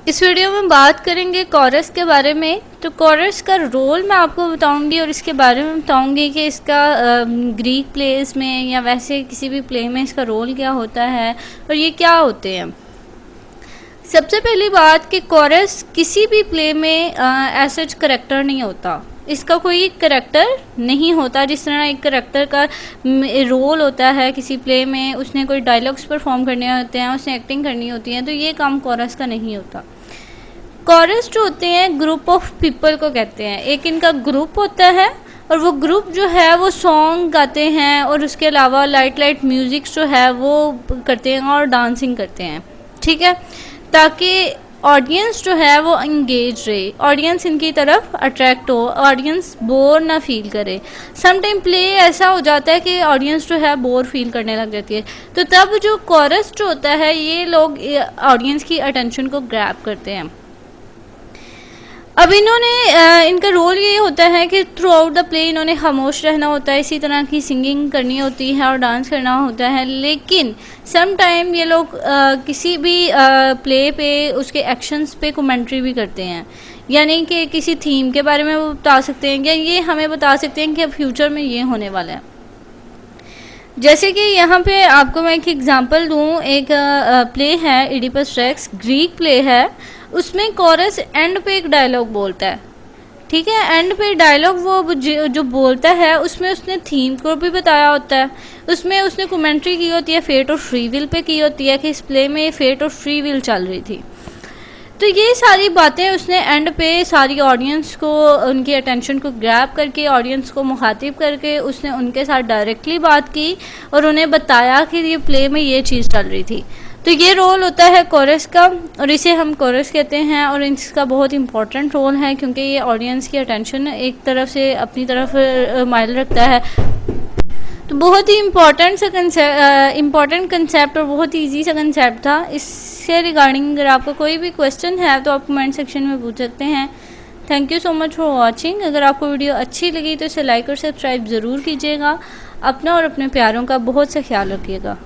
इस वीडियो में बात करेंगे कोरस के बारे में। तो कोरस का रोल मैं आपको बताऊंगी और इसके बारे में बताऊंगी कि इसका ग्रीक प्लेस में या वैसे किसी भी प्ले में इसका रोल क्या होता है और ये क्या होते हैं। सबसे पहली बात कि कोरस किसी भी प्ले में ऐसा करैक्टर नहीं होता, इसका कोई करैक्टर नहीं होता। जिस तरह एक करैक्टर का रोल होता है किसी प्ले में, उसने कोई डायलॉग्स परफॉर्म करने होते हैं, उसने एक्टिंग करनी होती है, तो ये काम कोरस का नहीं होता। कोरस जो होते हैं ग्रुप ऑफ पीपल को कहते हैं। एक इनका ग्रुप होता है और वो ग्रुप जो है वो सॉन्ग गाते हैं और उसके अलावा लाइट म्यूज़िक जो है वो करते हैं और डांसिंग करते हैं, ठीक है, ताकि ऑडियंस जो है वो इंगेज रहे, ऑडियंस इनकी तरफ अट्रैक्ट हो, ऑडियंस बोर ना फील करे। सम टाइम प्ले ऐसा हो जाता है कि ऑडियंस जो है बोर फील करने लग जाती है, तो तब जो कोरस जो होता है ये लोग ऑडियंस की अटेंशन को ग्रैब करते हैं। अब इनका रोल ये होता है कि थ्रू आउट द प्ले इन्होंने खामोश रहना होता है, इसी तरह की सिंगिंग करनी होती है और डांस करना होता है। लेकिन सम टाइम ये लोग किसी भी प्ले पे उसके एक्शंस पे कमेंट्री भी करते हैं, यानी कि किसी थीम के बारे में वो बता सकते हैं या ये हमें बता सकते हैं कि अब फ्यूचर में ये होने वाला है। जैसे कि यहाँ पे आपको मैं एक एग्जांपल दूँ, एक प्ले है इडिपस रेक्स, ग्रीक प्ले है, उसमें कोरस एंड पे एक डायलॉग बोलता है, ठीक है। एंड पे डायलॉग वो जो बोलता है उसमें उसने थीम को भी बताया होता है, उसमें उसने कमेंट्री की होती है, फेट और फ्री विल पे की होती है कि इस प्ले में फेट और फ्री विल चल रही थी। तो ये सारी बातें उसने एंड पे सारी ऑडियंस को, उनकी अटेंशन को ग्रैब करके, ऑडियंस को मुखातिब करके उसने उनके साथ डायरेक्टली बात की और उन्हें बताया कि ये प्ले में ये चीज़ चल रही थी। तो ये रोल होता है कोरस का और इसे हम कोरस कहते हैं और इसका बहुत इंपॉर्टेंट रोल है क्योंकि ये ऑडियंस की अटेंशन एक तरफ से अपनी तरफ माइल रखता है। तो बहुत ही इम्पॉर्टेंट कंसेप्ट और बहुत ही ईजी सा कंसेप्ट था। इससे रिगार्डिंग अगर आपका कोई भी क्वेश्चन है तो आप कमेंट सेक्शन में पूछ सकते हैं। Thank you so much for watching. अगर आपको वीडियो अच्छी लगी तो इसे लाइक और सब्सक्राइब ज़रूर कीजिएगा। अपना और अपने प्यारों का बहुत सा ख्याल रखिएगा।